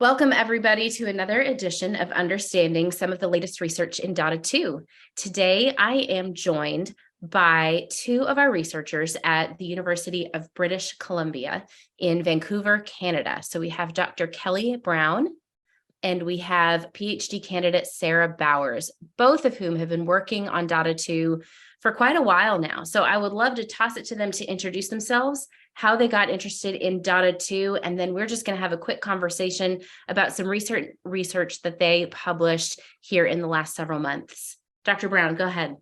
Welcome, everybody, to another edition of Understanding some of the latest research in ADA2. Today, I am joined by two of our researchers at the University of British Columbia in Vancouver, Canada. So we have Dr. Kelly Brown and we have Ph.D. candidate Sarah Bowers, both of whom have been working on ADA2 for quite a while now. So I would love to toss it to them to introduce themselves, how they got interested in ADA2, and then we're just going to have a quick conversation about some research that they published here in the last several months. Dr. Brown, go ahead.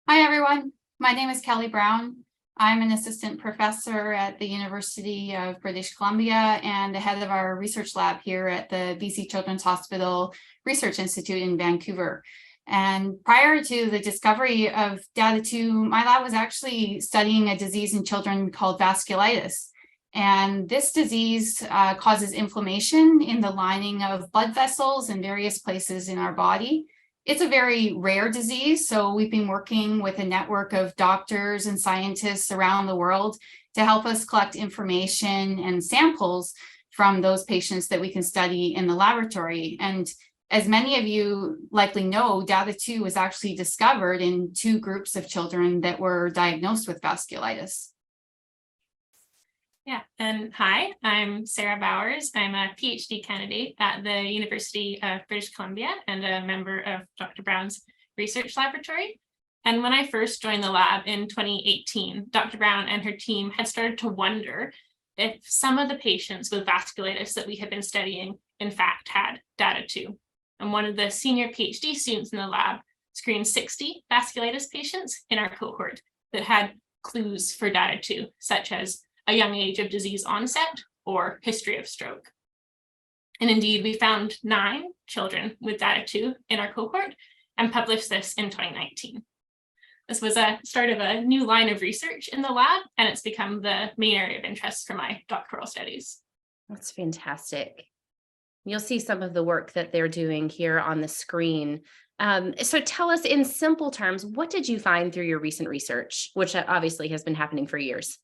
Hi, everyone. My name is Kelly Brown. I'm an assistant professor at the University of British Columbia and the head of our research lab here at the BC Children's Hospital Research Institute in Vancouver. And prior to the discovery of ADA2, my lab was actually studying a disease in children called vasculitis. And this disease causes inflammation in the lining of blood vessels in various places in our body. It's a very rare disease, so we've been working with a network of doctors and scientists around the world to help us collect information and samples from those patients that we can study in the laboratory. And as many of you likely know, ADA2 was actually discovered in two groups of children that were diagnosed with vasculitis. Yeah, and hi, I'm Sarah Bowers. I'm a PhD candidate at the University of British Columbia and a member of Dr. Brown's research laboratory. And when I first joined the lab in 2018, Dr. Brown and her team had started to wonder if some of the patients with vasculitis that we had been studying, in fact, had ADA2. And one of the senior PhD students in the lab screened 60 vasculitis patients in our cohort that had clues for ADA2, such as a young age of disease onset or history of stroke. And indeed, we found 9 children with ADA2 in our cohort and published this in 2019. This was a start of a new line of research in the lab, and it's become the main area of interest for my doctoral studies. That's fantastic. You'll see some of the work that they're doing here on the screen. So tell us in simple terms, what did you find through your recent research, which obviously has been happening for years?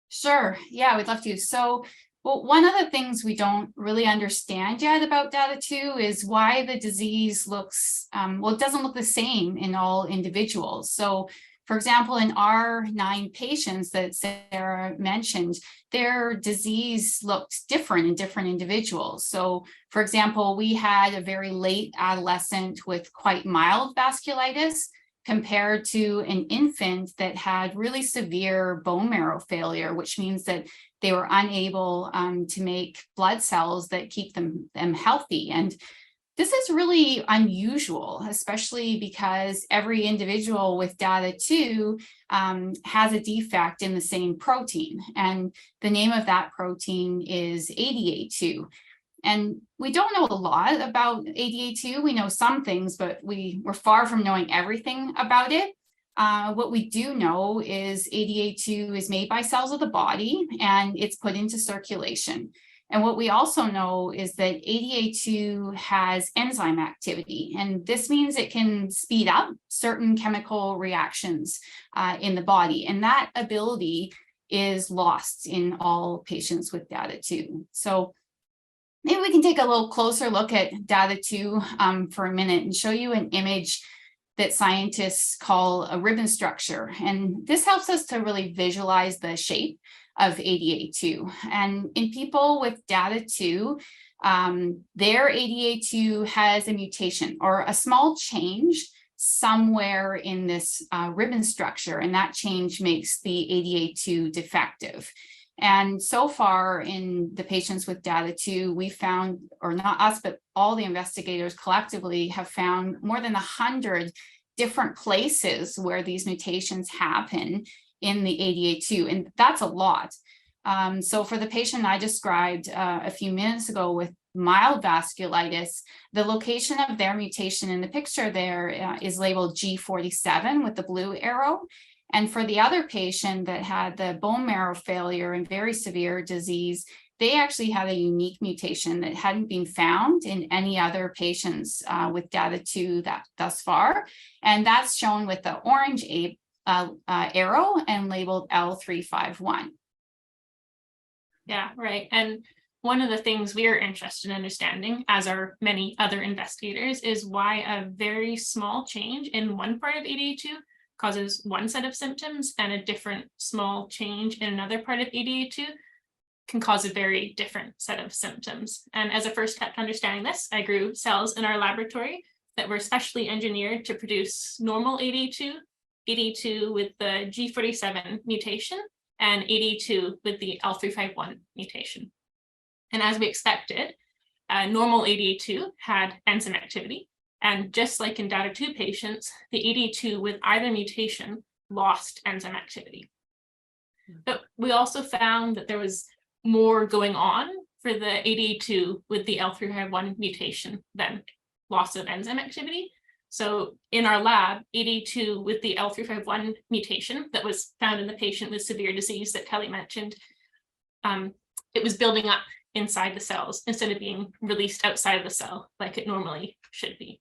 Sure. Yeah, we'd love to. So, well, one of the things we don't really understand yet about ADA2 is why the disease looks, it doesn't look the same in all individuals. So, for example, in our 9 patients that Sarah mentioned, their disease looked different in different individuals. So, for example, we had a very late adolescent with quite mild vasculitis compared to an infant that had really severe bone marrow failure, which means that they were unable to make blood cells that keep them healthy. And this is really unusual, especially because every individual with ADA2 has a defect in the same protein. And the name of that protein is ADA2. And we don't know a lot about ADA2. We know some things, but we're far from knowing everything about it. What we do know is ADA2 is made by cells of the body and it's put into circulation. And what we also know is that ADA2 has enzyme activity, and this means it can speed up certain chemical reactions in the body. And that ability is lost in all patients with ADA2. So maybe we can take a little closer look at ADA2 for a minute and show you an image that scientists call a ribbon structure. And this helps us to really visualize the shape of ADA2. And in people with ADA2, their ADA2 has a mutation or a small change somewhere in this ribbon structure, and that change makes the ADA2 defective. And so far in the patients with ADA2, we found, or not us, but all the investigators collectively have found more than 100 different places where these mutations happen in the ADA2, and that's a lot. So for the patient I described a few minutes ago with mild vasculitis, the location of their mutation in the picture there is labeled G47 with the blue arrow. And for the other patient that had the bone marrow failure and very severe disease, they actually had a unique mutation that hadn't been found in any other patients with ADA2 thus far. And that's shown with the orange arrow and labeled L351. Yeah, right. And one of the things we are interested in understanding, as are many other investigators, is why a very small change in one part of ADA2 causes one set of symptoms, and a different small change in another part of ADA2 can cause a very different set of symptoms. And as a first step to understanding this, I grew cells in our laboratory that were specially engineered to produce normal ADA2, ADA2 with the G47 mutation, and ADA2 with the L351 mutation. And as we expected, normal ADA2 had enzyme activity. And just like in DATA2 patients, the ADA2 with either mutation lost enzyme activity. But we also found that there was more going on for the ADA2 with the L351 mutation than loss of enzyme activity. So in our lab, ADA2 with the L351 mutation that was found in the patient with severe disease that Kelly mentioned, it was building up inside the cells instead of being released outside of the cell like it normally should be.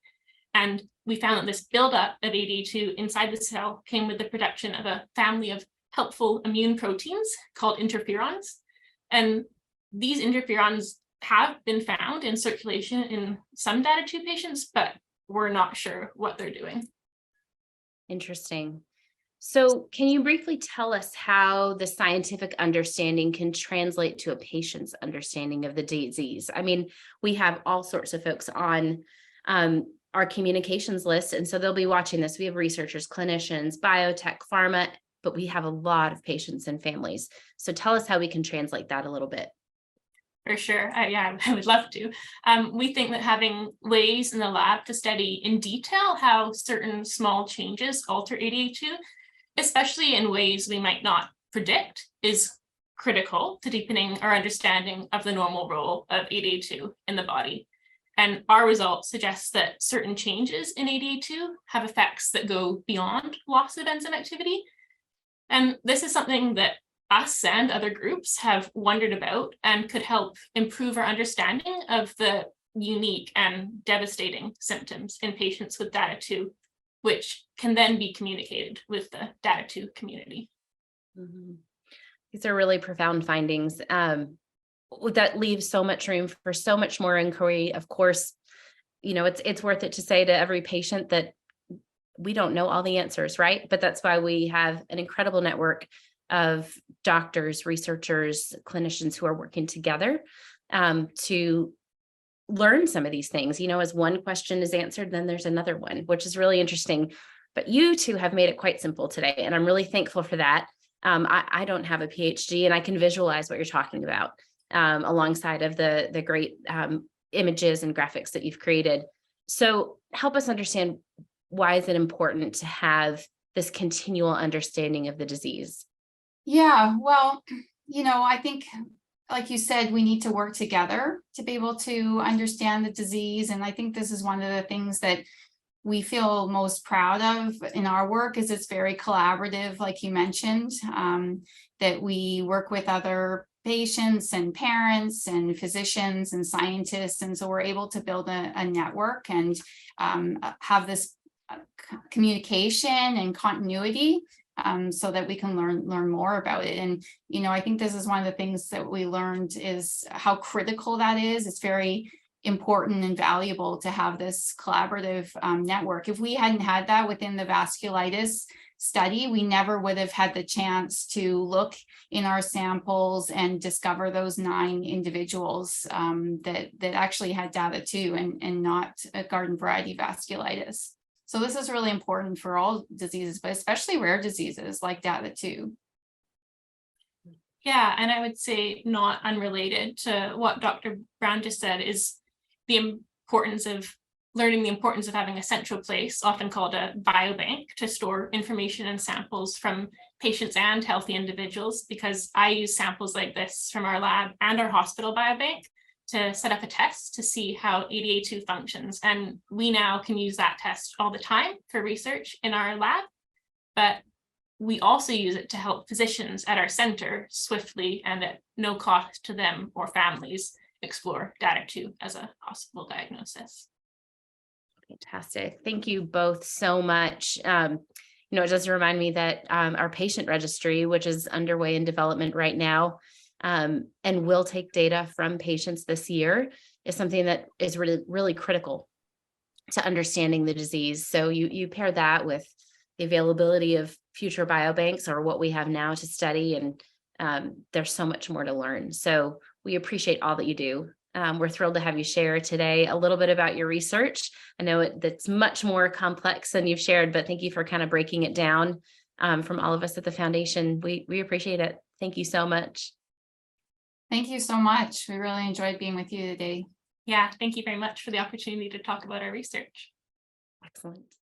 And we found that this buildup of ADA2 inside the cell came with the production of a family of helpful immune proteins called interferons. And these interferons have been found in circulation in some DATA2 patients, but we're not sure what they're doing. Interesting. So can you briefly tell us how the scientific understanding can translate to a patient's understanding of the disease? I mean, we have all sorts of folks on our communications list, and so they'll be watching this. We have researchers, clinicians, biotech, pharma, but we have a lot of patients and families. So tell us how we can translate that a little bit. For sure. Yeah, I would love to. We think that having ways in the lab to study in detail how certain small changes alter ADA2, especially in ways we might not predict, is critical to deepening our understanding of the normal role of ADA2 in the body. And our results suggest that certain changes in ADA2 have effects that go beyond loss of enzyme activity. And this is something that us and other groups have wondered about and could help improve our understanding of the unique and devastating symptoms in patients with DATA2, which can then be communicated with the DATA2 community. Mm-hmm. These are really profound findings that leaves so much room for so much more inquiry. Of course, you know, it's worth it to say to every patient that we don't know all the answers, right? But that's why we have an incredible network of doctors, researchers, clinicians who are working together to learn some of these things. You know, as one question is answered, then there's another one, which is really interesting. But you two have made it quite simple today, and I'm really thankful for that. I don't have a PhD, and I can visualize what you're talking about alongside of the great images and graphics that you've created. So help us understand, why is it important to have this continual understanding of the disease? Yeah, well, you know, I think, like you said, we need to work together to be able to understand the disease. And I think this is one of the things that we feel most proud of in our work, is it's very collaborative, like you mentioned, that we work with other patients and parents and physicians and scientists. And so we're able to build a network and have this communication and continuity so that we can learn more about it. And, you know, I think this is one of the things that we learned, is how critical that is. It's very important and valuable to have this collaborative network. If we hadn't had that within the vasculitis study, we never would have had the chance to look in our samples and discover those 9 individuals that actually had DATA2 and not a garden variety vasculitis. So this is really important for all diseases, but especially rare diseases like DATA2. Yeah, and I would say, not unrelated to what Dr. Brown just said, is the importance of learning the importance of having a central place, often called a biobank, to store information and samples from patients and healthy individuals, because I use samples like this from our lab and our hospital biobank to set up a test to see how ADA2 functions. And we now can use that test all the time for research in our lab, but we also use it to help physicians at our center swiftly and at no cost to them or families explore DATA2 as a possible diagnosis. Fantastic. Thank you both so much. You know, it does remind me that our patient registry, which is underway in development right now, and will take data from patients this year is something that is really, really critical to understanding the disease. So you pair that with the availability of future biobanks or what we have now to study, and there's so much more to learn. So we appreciate all that you do. We're thrilled to have you share today a little bit about your research. I know that's much more complex than you've shared, but thank you for kind of breaking it down from all of us at the foundation. We appreciate it. Thank you so much. Thank you so much. We really enjoyed being with you today. Yeah, thank you very much for the opportunity to talk about our research. Excellent.